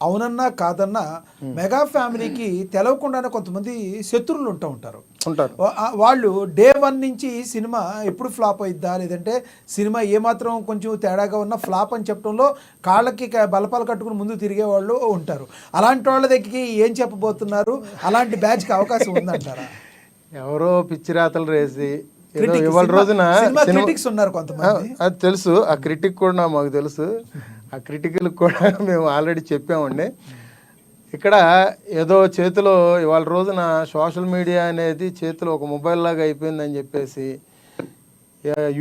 అవునన్నా కాదన్నా మెగా ఫ్యామిలీకి తెలవకుండానే కొంతమంది శత్రువులు ఉంటారు. వాళ్ళు డే 1 నుంచి సినిమా ఎప్పుడు ఫ్లాప్ అయిద్దా, లేదంటే సినిమా ఏమాత్రం కొంచెం తేడాగా ఉన్న ఫ్లాప్ అని చెప్పడంలో కాళ్ళకి బలపాలు కట్టుకుని ముందు తిరిగే వాళ్ళు ఉంటారు. అలాంటి వాళ్ళ దగ్గరికి ఏం చెప్పబోతున్నారు? అలాంటి బ్యాచ్కి అవకాశం ఉందంటారా? ఎవరో పిచ్చి రాతలు రేసి ఇవాళ రోజున క్రిటిక్స్ ఉన్నారు కొంతమంది, అది తెలుసు. ఆ క్రిటిక్ కూడా మాకు తెలుసు. ఆ క్రిటికల్కి కూడా మేము ఆల్రెడీ చెప్పామండి. ఇక్కడ ఏదో చేతిలో ఇవాళ రోజున సోషల్ మీడియా అనేది చేతిలో ఒక మొబైల్ లాగా అయిపోయిందని చెప్పేసి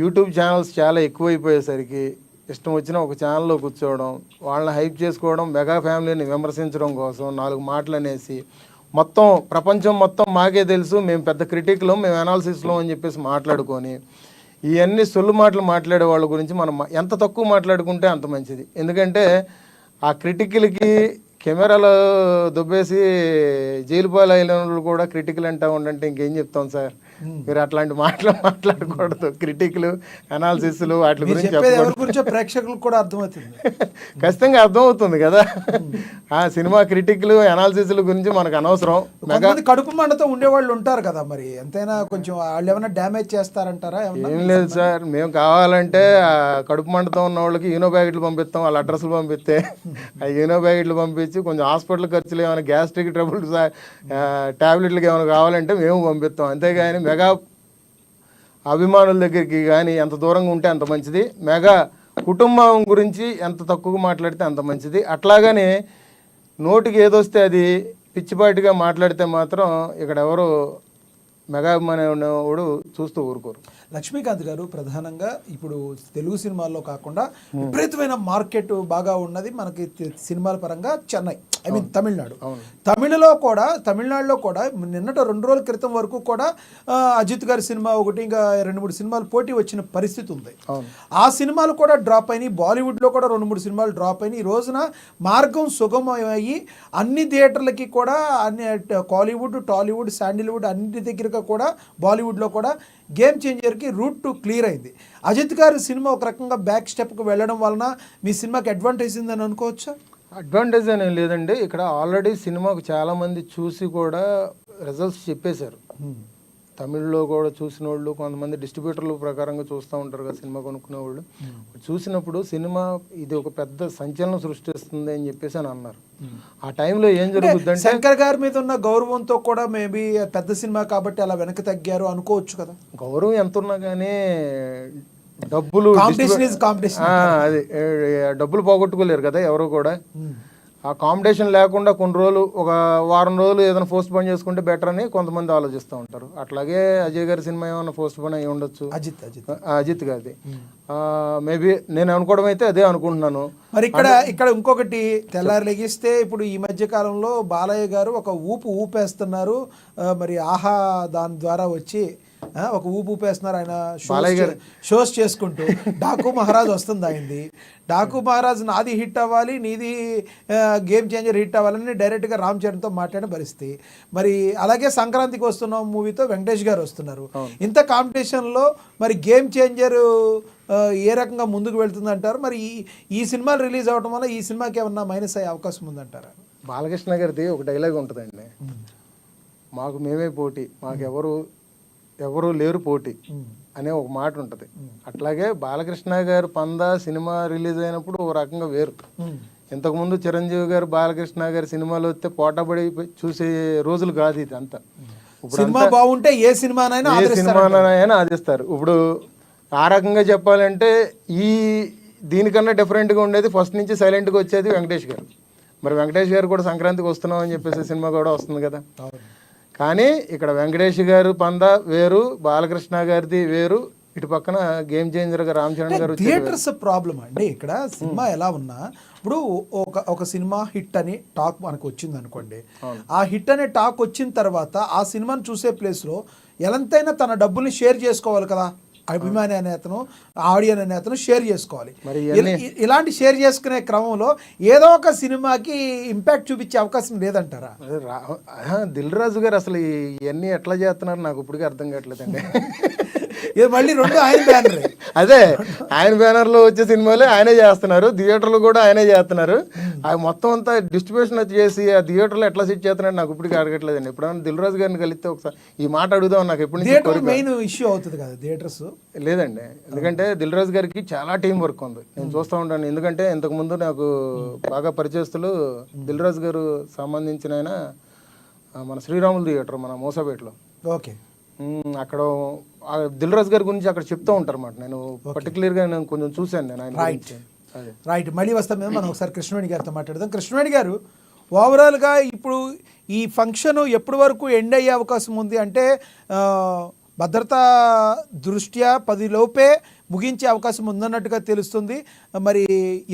యూట్యూబ్ ఛానల్స్ చాలా ఎక్కువైపోయేసరికి ఇష్టం వచ్చిన ఒక ఛానల్లో కూర్చోవడం, వాళ్ళని హైప్ చేసుకోవడం, మెగా ఫ్యామిలీని విమర్శించడం కోసం 4 మాటలు అనేసి మొత్తం ప్రపంచం మొత్తం మాకే తెలుసు, మేము పెద్ద క్రిటిక్లో, మేము అనాలిసిస్లో అని చెప్పేసి మాట్లాడుకొని ఇవన్నీ సొల్లు మాటలు మాట్లాడే వాళ్ళ గురించి మనం ఎంత తక్కువ మాట్లాడుకుంటే అంత మంచిది. ఎందుకంటే ఆ క్రిటికల్కి కెమెరాలో దుబ్బేసి జైలు పాలు అయిన వాళ్ళు కూడా క్రిటికల్ అంటా ఉండంటే ఇంకేం చెప్తాం సార్? మీరు అట్లాంటి మాటలు మాట్లాడకూడదు. క్రిటికల్ అనాలిసిస్లు వాటి గురించి ప్రేక్షకులకు కూడా అర్థమవుతుంది, ఖచ్చితంగా అర్థమవుతుంది కదా. ఆ సినిమా క్రిటికల్ అనాలిసిస్ల గురించి మనకు అనవసరం. కడుపు మండతో ఉండేవాళ్ళు ఉంటారు కదా, మరి ఎంతైనా కొంచెం వాళ్ళు ఏమైనా డ్యామేజ్ చేస్తారంటారా? ఏం లేదు సార్, మేము కావాలంటే కడుపు మండతో ఉన్న వాళ్ళకి యూనో ప్యాకెట్లు పంపిస్తాం, వాళ్ళ అడ్రస్లు పంపిస్తే ఆ యూనో ప్యాకెట్లు పంపించి కొంచెం హాస్పిటల్ ఖర్చులు ఏమైనా గ్యాస్ట్రిక్ ట్రబుల్ టాబ్లెట్లకి ఏమైనా కావాలంటే మేము పంపిస్తాం. అంతేగాని మెగా అభిమానుల దగ్గరికి కానీ ఎంత దూరంగా ఉంటే అంత మంచిది. మెగా కుటుంబం గురించి ఎంత తక్కువగా మాట్లాడితే అంత మంచిది. అట్లాగని నోటికి ఏదొస్తే అది పిచ్చిపాటిగా మాట్లాడితే మాత్రం ఇక్కడ ఎవరు మెగా అభిమాని ఉన్నవాడు చూస్తూ ఊరుకోరు. లక్ష్మీకాంత్ గారు, ప్రధానంగా ఇప్పుడు తెలుగు సినిమాల్లో కాకుండా విపరీతమైన మార్కెట్ బాగా ఉన్నది మనకి సినిమాల పరంగా చెన్నై, ఐ మీన్ తమిళనాడు. తమిళనాడులో కూడా నిన్నట 2 రోజుల క్రితం వరకు కూడా అజిత్ గారి సినిమా ఒకటి, ఇంకా 2-3 సినిమాలు పోటీ వచ్చిన పరిస్థితి ఉంది. ఆ సినిమాలు కూడా డ్రాప్ అయినాయి. బాలీవుడ్లో కూడా 2-3 సినిమాలు డ్రాప్ అయినాయి. ఈ రోజున మార్గం సుగమమయ్యి అన్ని థియేటర్లకి కూడా, అన్ని కాలీవుడ్, టాలీవుడ్, శాండిల్వుడ్ అన్నింటి దగ్గరగా కూడా బాలీవుడ్లో కూడా గేమ్ చేంజర్కి రూట్ క్లియర్ అయింది. అజిత్ గారి సినిమా ఒక రకంగా బ్యాక్ స్టెప్కి వెళ్ళడం వలన మీ సినిమాకి అడ్వాంటేజ్ ఉందని అనుకోవచ్చా? అడ్వాంటేజ్ అని లేదండి. ఇక్కడ ఆల్రెడీ సినిమాకు చాలామంది చూసి కూడా రిజల్ట్స్ చెప్పేశారు. తమిళ్లో కూడా చూసిన వాళ్ళు, కొంతమంది డిస్ట్రిబ్యూటర్ల ప్రకారంగా చూస్తూ ఉంటారు కదా సినిమా కొనుక్కునే వాళ్ళు. చూసినప్పుడు సినిమా ఇది ఒక పెద్ద సంచలనం సృష్టిస్తుంది అని చెప్పేసి అని అన్నారు. ఆ టైంలో ఏం జరుగుతుందంటే శంకర్ గారి మీద ఉన్న గౌరవంతో కూడా మేబీ పెద్ద సినిమా కాబట్టి అలా వెనక్కి తగ్గారు అనుకోవచ్చు కదా. గౌరవం ఎంత ఉన్నా కానీ డబ్బులు అది డబ్బులు పోగొట్టుకోలేరు కదా ఎవరు కూడా. ఆ కాంపిటీషన్ లేకుండా కొన్ని రోజులు, ఒక వారం రోజులు ఏదైనా పోస్ట్ పోన్ చేసుకుంటే బెటర్ అని కొంతమంది ఆలోచిస్తూ ఉంటారు. అట్లాగే అజయ్ గారి సినిమా ఏమైనా పోస్ట్ పోన్ అయ్యి ఉండొచ్చు, అజిత్ గారిది. మేబీ నేను అనుకోవడం అయితే అదే అనుకుంటున్నాను. మరి ఇక్కడ ఇంకొకటి తెల్లారి లెగిస్తే ఇప్పుడు ఈ మధ్య కాలంలో బాలయ్య గారు ఒక ఊపేస్తున్నారు. మరి ఆహా దాని ద్వారా వచ్చి ఒక ఊపేస్తున్నారు ఆయన షోస్ చేసుకుంటూ. డాకు మహారాజ్ వస్తుంది అయింది. డాకు మహారాజ్ నాది హిట్ అవ్వాలి, నీది గేమ్ చేంజర్ హిట్ అవ్వాలని డైరెక్ట్గా రామ్ చరణ్తో మాట్లాడిన పరిస్థితి. మరి అలాగే సంక్రాంతికి వస్తున్న మూవీతో వెంకటేష్ గారు వస్తున్నారు. ఇంత కాంపిటీషన్లో మరి గేమ్ చేంజర్ ఏ రకంగా ముందుకు వెళ్తుంది అంటారు? మరి ఈ సినిమాలు రిలీజ్ అవ్వడం వల్ల ఈ సినిమాకి ఏమన్నా మైనస్ అయ్యే అవకాశం ఉందంటారా? బాలకృష్ణ గారిది ఒక డైలాగ్ ఉంటుందండి, మాకు మేమే పోటీ, మాకు ఎవరు లేరు పోటీ అనే ఒక మాట ఉంటుంది. అట్లాగే బాలకృష్ణ గారు పందా సినిమా రిలీజ్ అయినప్పుడు ఒక రకంగా వేరు. ఇంతకుముందు చిరంజీవి గారు బాలకృష్ణ గారి సినిమాలు వస్తే పోటాపడి చూసే రోజులు కాదు ఇది అంతా. సినిమా బాగుంటే ఏ సినిమానైనా ఆదిస్తారు. ఇప్పుడు ఆ రకంగా చెప్పాలంటే దీనికన్నా డిఫరెంట్గా ఉండేది ఫస్ట్ నుంచి సైలెంట్గా వచ్చేది వెంకటేష్ గారు. మరి వెంకటేష్ గారు కూడా సంక్రాంతికి వస్తున్నాం అని చెప్పేసి సినిమా కూడా వస్తుంది కదా. కానీ ఇక్కడ వెంకటేష్ గారు పందా వేరు, బాలకృష్ణ గారిది వేరు, ఇటు పక్కన గేమ్ చేంజర్ గా రామ్ చరణ్ గారు. థియేటర్స్ ప్రాబ్లం అండి. ఇక్కడ సినిమా ఎలా ఉన్నా ఇప్పుడు ఒక సినిమా హిట్ అని టాక్ మనకు వచ్చింది అనుకోండి. ఆ హిట్ అనే టాక్ వచ్చిన తర్వాత ఆ సినిమాను చూసే ప్లేస్లో ఎంతైనా తన డబ్బుల్ని షేర్ చేసుకోవాలి కదా. అభిమాని అనే అతను, ఆడియన్ అనే అతను షేర్ చేసుకోవాలి. ఇలాంటి షేర్ చేసుకునే క్రమంలో ఏదో ఒక సినిమాకి ఇంపాక్ట్ చూపించే అవకాశం లేదంటారా? దిల్ రాజు గారు అసలు ఇవన్నీ ఎట్లా చేస్తున్నారు నాకు ఇప్పటికీ అర్థం కావట్లేదండి. ఇది మళ్ళీ రెండు ఆయన బ్యానరే. అదే ఆయన బ్యానర్లో వచ్చే సినిమాలే ఆయనే చేస్తున్నారు, థియేటర్లు కూడా ఆయనే చేస్తున్నారు. అవి మొత్తం అంతా డిస్ట్రిబ్యూషన్ చేసి ఆ థియేటర్లో ఎట్లా సెట్ చేస్తున్నాడు నాకు ఇప్పటికీ అడగట్లేదండి. ఎప్పుడైనా దిల్ రాజు గారిని కలిస్తే ఒకసారి ఈ మాట అడుగుదాం, నాకు ఎప్పటి నుంచి థియేటర్ మెయిన్ ఇష్యూ అవుతుంది కదా థియేటర్స్. లేదండి, ఎందుకంటే దిల్ రాజు గారికి చాలా టీం వర్క్ ఉంది, నేను చూస్తూ ఉంటాను. ఎందుకంటే ఇంతకుముందు నాకు బాగా పరిచయస్తులు దిల్ రాజు గారు సంబంధించిన ఆయన మన శ్రీరాములు థియేటర్ మన మోసాపేటలో, ఓకే, అక్కడ దిల్ రాజు గారి గురించి అక్కడ చెప్తూ ఉంటారు అన్నమాట. నేను పర్టికులర్గా నేను కొంచెం చూశాను నేను ఆయన గురించి. అదే రైట్, మళ్ళీ వస్తాం మీద మనం ఒకసారి కృష్ణవేణి గారితో మాట్లాడదాం. కృష్ణవేణి గారు, ఓవరాల్గా ఇప్పుడు ఈ ఫంక్షన్ ఎప్పటి వరకు ఎండ్ అయ్యే అవకాశం ఉంది? అంటే భద్రతా దృష్ట్యా 10 లోపే ముగించే అవకాశం ఉందన్నట్టుగా తెలుస్తుంది. మరి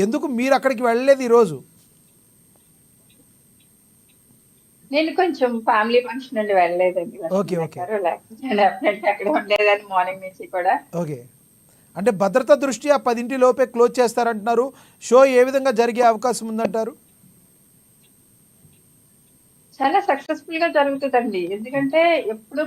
ఎందుకు మీరు అక్కడికి వెళ్ళలేదు ఈరోజు? నేను కొంచెం ఫ్యామిలీ ఫంక్షన్ నుండి వెళ్ళలేదండి. ఓకే ఓకే అక్కడ ఉండేదాన్ని మార్నింగ్ నుంచి కూడా. ఓకే, అంటే భద్రతా దృష్ట్యా 10 లోపే క్లోజ్ చేస్తారంటున్నారు. షో ఏ విధంగా జరిగే అవకాశం ఉందంటారు? చాలా సక్సెస్ఫుల్ గా జరుగుతుందండి, ఎందుకంటే ఎప్పుడు